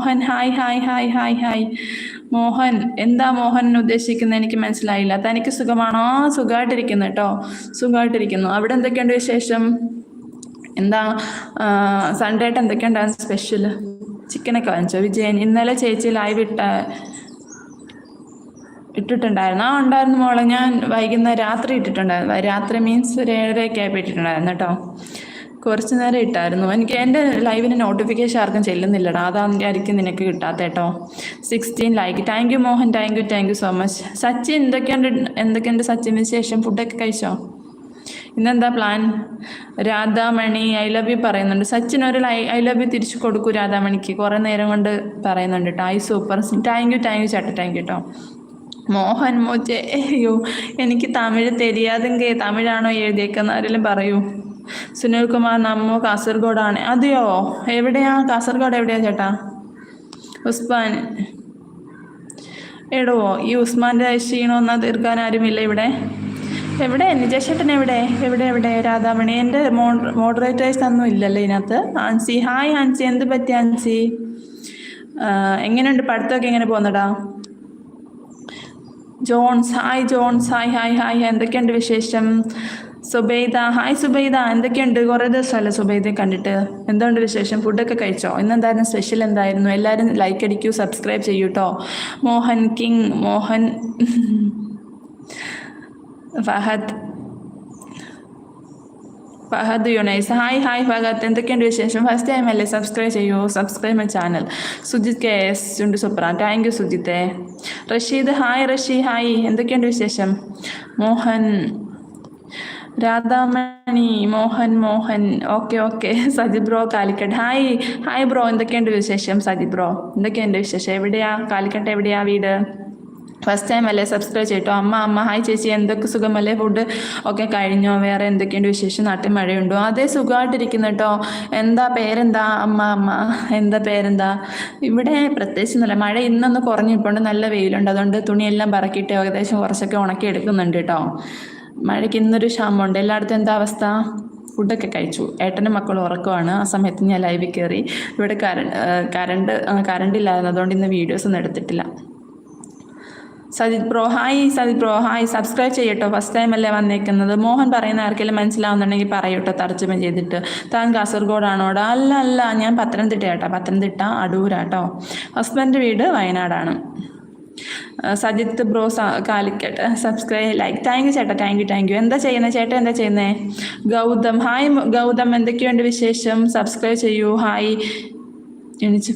Mohan hi hi hi hi hi. Mohan എന്താ മോഹൻ ഉദ്ദേശിക്കുന്നത് എനിക്ക് മനസ്സിലായില്ല. തനിക്ക് സുഖമാണോ? സുഖമായിട്ടിരിക്കുന്നു കേട്ടോ, സുഖമായിട്ടിരിക്കുന്നു. അവിടെ എന്തൊക്കെയുണ്ട് വിശേഷം? എന്താ സൺഡേ ആയിട്ട് എന്തൊക്കെയുണ്ടായിരുന്നു സ്പെഷ്യൽ? ചിക്കനൊക്കെ വാങ്ങിച്ചോ? വിജയൻ ഇന്നലെ ചേച്ചി ലൈവ് ഇട്ടിട്ടുണ്ടായിരുന്നു. ഉണ്ടായിരുന്നു മോളെ, ഞാൻ വൈകുന്നേരം രാത്രി ഇട്ടിട്ടുണ്ടായിരുന്നു. രാത്രി മീൻസ് ഒരു 7:30 ആയപ്പോൾ ഇട്ടിട്ടുണ്ടായിരുന്നു കേട്ടോ. കുറച്ച് നേരം ഇട്ടായിരുന്നു. എനിക്ക് എൻ്റെ ലൈവിന് നോട്ടിഫിക്കേഷൻ ആർക്കും ചെല്ലുന്നില്ലടാ, അതായിരിക്കും നിനക്ക് കിട്ടാത്ത കേട്ടോ. 16 like. Thank you Mohan, thank you so much. Sachin എന്തൊക്കെയുണ്ട് സച്ചിൻ വിശേഷം? ഫുഡൊക്കെ കഴിച്ചോ? ഇന്നെന്താ plan? Radhamani I love you പറയുന്നുണ്ട്. സച്ചിൻ ഒരു ഐ ലവ് യു തിരിച്ചു കൊടുക്കൂ രാധാമണിക്ക്, കുറേ നേരം കൊണ്ട് പറയുന്നുണ്ട് കേട്ടോ. സൂപ്പർ, താങ്ക് യു ചേട്ടാ, താങ്ക് യു കേട്ടോ. മോഹൻ മോജെ, അയ്യോ എനിക്ക് തമിഴ് തെരിയാതെങ്കെ, തമിഴാണോ എഴുതിയേക്കുന്ന ആരെങ്കിലും പറയൂ. സുനിൽകുമാർ നമ്മോ കാസർഗോഡാണ്. അതെയോ? എവിടെയാ കാസർഗോഡ്? എവിടെയാ ചേട്ടാ? ഉസ്മാൻ എടുവോ? ഈ ഉസ്മാൻ്റെ ക്ഷീണമൊന്നും തീർക്കാൻ ആരുമില്ല ഇവിടെ. എവിടെ നിജേഷേട്ടൻ? എവിടെ രാധാമണി? എൻ്റെ മോഡറേറ്റേഴ്സ് ഒന്നും ഇല്ലല്ലോ ഇതിനകത്ത്. ആൻസി ഹായ്. ആൻസി എന്ത് പറ്റി ആൻസി? എങ്ങനെയുണ്ട് പഠിത്തമൊക്കെ? എങ്ങനെ പോകുന്നടാ? Johns hi. Johns hi hi hi. എന്തൊക്കെയുണ്ട് വിശേഷം? സുബൈദ ഹായ്. സുബൈദ എന്തൊക്കെയുണ്ട്? കുറേ ദിവസമല്ലേ സുബൈദയെ കണ്ടിട്ട്. എന്തുകൊണ്ട് വിശേഷം? ഫുഡൊക്കെ കഴിച്ചോ? ഇന്നെന്തായിരുന്നു സ്പെഷ്യൽ? എന്തായിരുന്നു? എല്ലാവരും ലൈക്ക് അടിക്കൂ, സബ്സ്ക്രൈബ് ചെയ്യൂ കേട്ടോ. Mohan king, Mohan Fahad Yunais hi Fahad. എന്തൊക്കെയുണ്ട് വിശേഷം? ഫസ്റ്റ് ടൈം അല്ലേ? സബ്സ്ക്രൈബ് ചെയ്യൂ, subscribe my channel. Sujith KS ഉണ്ട് സൂപ്പറാ, താങ്ക് യു സുജിത്തെ. റഷീദ് ഹായ്. ഹായ്. എന്തൊക്കെയുണ്ട് വിശേഷം? Mohan Radhamani Mohan okay. Sajith bro Calicut hi bro. എന്തൊക്കെയുണ്ട് വിശേഷം? സജിത് ബ്രോ എന്തൊക്കെയുണ്ട് വിശേഷം? എവിടെയാ? കാലിക്കട്ട് എവിടെയാ വീട്? ഫസ്റ്റ് ടൈം അല്ലേ? സബ്സ്ക്രൈബ് ചെയ്യട്ടോ. അമ്മ ഹായ് ചേച്ചി, എന്തൊക്കെ സുഖമല്ലേ? ഫുഡ് ഒക്കെ കഴിഞ്ഞോ? വേറെ എന്തൊക്കെയുണ്ട് വിശേഷം? നാട്ടിൽ മഴയുണ്ടോ? അതേ സുഖമായിട്ടിരിക്കുന്നു കേട്ടോ. എന്താ പേരെന്താ? അമ്മ എന്താ പേരെന്താ? ഇവിടെ പ്രത്യേകിച്ചൊന്നുമില്ല. മഴ ഇന്നൊന്ന് കുറഞ്ഞിപ്പോണ്ട്, നല്ല വെയിലുണ്ട്. അതുകൊണ്ട് തുണിയെല്ലാം പറക്കിയിട്ട് ഏകദേശം കുറച്ചൊക്കെ ഉണക്കി എടുക്കുന്നുണ്ട് കേട്ടോ. മഴയ്ക്ക് ഇന്നൊരു ക്ഷാമമുണ്ട്. എല്ലായിടത്തും എന്താ അവസ്ഥ? ഫുഡൊക്കെ കഴിച്ചു. ഏട്ടനും മക്കളും ഉറക്കമാണ്. ആ സമയത്ത് ഞാൻ ലൈവിൽ കയറി. ഇവിടെ കറണ്ട് ഇല്ലായിരുന്നു, അതുകൊണ്ട് ഇന്ന് വീഡിയോസ് ഒന്നും എടുത്തിട്ടില്ല. Sajith bro hi. സബ്സ്ക്രൈബ് ചെയ്യട്ടോ. ഫസ്റ്റ് ടൈം അല്ലേ വന്നേക്കുന്നത്? മോഹൻ പറയുന്ന ആർക്കെങ്കിലും മനസ്സിലാവുന്നുണ്ടെങ്കിൽ പറയൂട്ടോ, തർജ്ജമ ചെയ്തിട്ട്. താൻ കാസർഗോഡാണോടാ? അല്ല, ഞാൻ പത്തനംതിട്ട അടൂരാട്ടോ. ഹസ്ബൻഡ് വീട് വയനാടാണ്. Sajith bro Calicut. Subscribe like. Thank U ചേട്ടാ, താങ്ക് യു. എന്താ ചെയ്യുന്നത് ചേട്ടാ? എന്താ ചെയ്യുന്നത്? ഗൗതം ഹായ്. ഗൗതം എന്തൊക്കെയുണ്ട് വിശേഷം? സബ്സ്ക്രൈബ് ചെയ്യൂ. ഹായ്. എണിച്ചു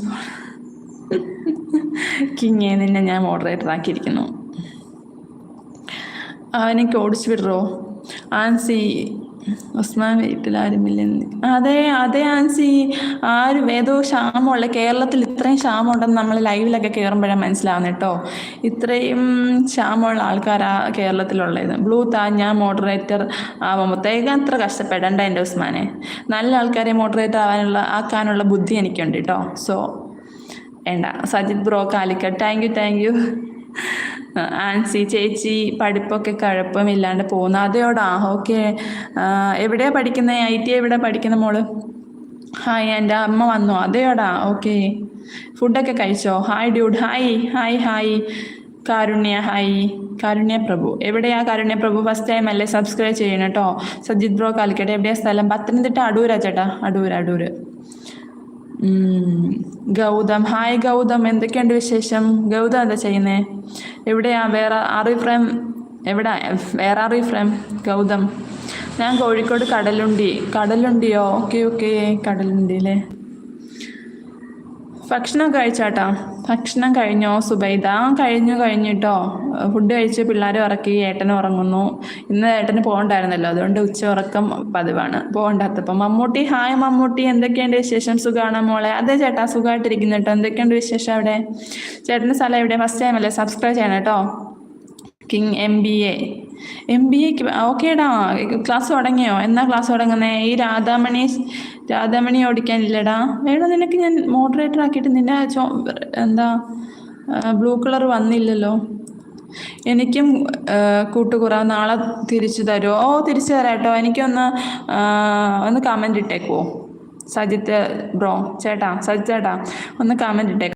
കിങ്ങേ, നിന്നെ ഞാൻ മോഡറേറ്റർ ആക്കിയിരിക്കുന്നു. എനിക്ക് ഓടിച്ചു വിടറോ? ആൻസി ഉസ്മാൻ വീട്ടിൽ ആരുമില്ലെന്ന്. അതെ ആൻസി, ഏതോ ക്ഷാമമുള്ള കേരളത്തിൽ ഇത്രയും ക്ഷാമമുണ്ടെന്ന് നമ്മൾ ലൈവിലൊക്കെ കയറുമ്പോഴാണ് മനസ്സിലാവുന്നത് കേട്ടോ. ഇത്രയും ക്ഷാമമുള്ള ആൾക്കാരാ കേരളത്തിലുള്ളത്. ഞാൻ മോഡറേറ്റർ ആവുമ്പോഴത്തേക്ക് അത്ര കഷ്ടപ്പെടേണ്ട എൻ്റെ ഉസ്മാനെ. നല്ല ആൾക്കാരെ മോഡറേറ്റർ ആക്കാനുള്ള ബുദ്ധി എനിക്കുണ്ട് കേട്ടോ. സോ വേണ്ട. Sajith bro Calicut. Thank you. Ancy ചേച്ചി പഠിപ്പൊക്കെ കുഴപ്പമില്ലാണ്ട് പോകുന്നു. അതെയോടാ? ഓക്കെ. എവിടെയാ പഠിക്കുന്നത്? IT എവിടെ പഠിക്കുന്ന മോള്? ഹായ്. എൻ്റെ അമ്മ വന്നോ? അതെയോടാ? ഓക്കെ. ഫുഡൊക്കെ കഴിച്ചോ? Hi dude. ഹായ്. കാരുണ്യ പ്രഭു. എവിടെയാ കാരുണ്യ പ്രഭു? ഫസ്റ്റ് ടൈം അല്ലേ? സബ്സ്ക്രൈബ് ചെയ്യണം കേട്ടോ. സജിത് ബ്രോ കാലിക്കട്ട്. എവിടെയാ സ്ഥലം? പത്തനംതിട്ട അടൂരാ ചേട്ടാ. അടൂര്. ഗൗതം ഹായ്. ഗൗതം എന്തൊക്കെയുണ്ട് വിശേഷം? ഗൗതം എന്താ ചെയ്യുന്നേ? എവിടെയാ? വേറെ ആർ യു ഫ്രം? ഗൗതം ഞാൻ കോഴിക്കോട് കടലുണ്ടിയോ? ഓക്കെ. കടലുണ്ടിയില്ലേ? ഭക്ഷണം കഴിച്ചാട്ടാ? ഭക്ഷണം കഴിഞ്ഞോ സുബൈദ? കഴിഞ്ഞു കേട്ടോ. ഫുഡ് കഴിച്ച് പിള്ളേരെ ഉറക്കി, ഏട്ടനും ഉറങ്ങുന്നു. ഇന്ന് ഏട്ടന് പോകണ്ടായിരുന്നല്ലോ, അതുകൊണ്ട് ഉച്ച ഉറക്കം പതിവാണ്. പോകണ്ടാത്തപ്പം. മമ്മൂട്ടി ഹായ്. മമ്മൂട്ടി എന്തൊക്കെയുണ്ട് വിശേഷം? സുഖമാണോ മോളെ? അതെ ചേട്ടാ, സുഖമായിട്ടിരിക്കുന്നു കേട്ടോ. എന്തൊക്കെയുണ്ട് വിശേഷം അവിടെ? ചേട്ടൻ്റെ സ്ഥലം എവിടെ? ഫസ്റ്റ് ടൈം അല്ലേ? സബ്സ്ക്രൈബ് ചെയ്യണം കേട്ടോ. കിങ് MBA ഓക്കേടാ. ക്ലാസ് തുടങ്ങിയോ? എന്നാ ക്ലാസ് തുടങ്ങുന്നേ? ഈ രാധാമണി ഓടിക്കാനില്ലടാ? വേണോ നിനക്ക്? ഞാൻ മോഡറേറ്റർ ആക്കിയിട്ട് നിന്റെ എന്താ ബ്ലൂ കളർ വന്നില്ലല്ലോ. എനിക്കും കൂട്ടുകുറാവ് നാളെ തിരിച്ചു തരുമോ? തിരിച്ചു തരാം കേട്ടോ. എനിക്കൊന്ന് കമൻറ്റ് ഇട്ടേക്കുമോ? സജിത്ത് ബ്രോ ചേട്ടാ, ഒന്ന് കമൻറ്റ് ഇട്ടേക്കോ.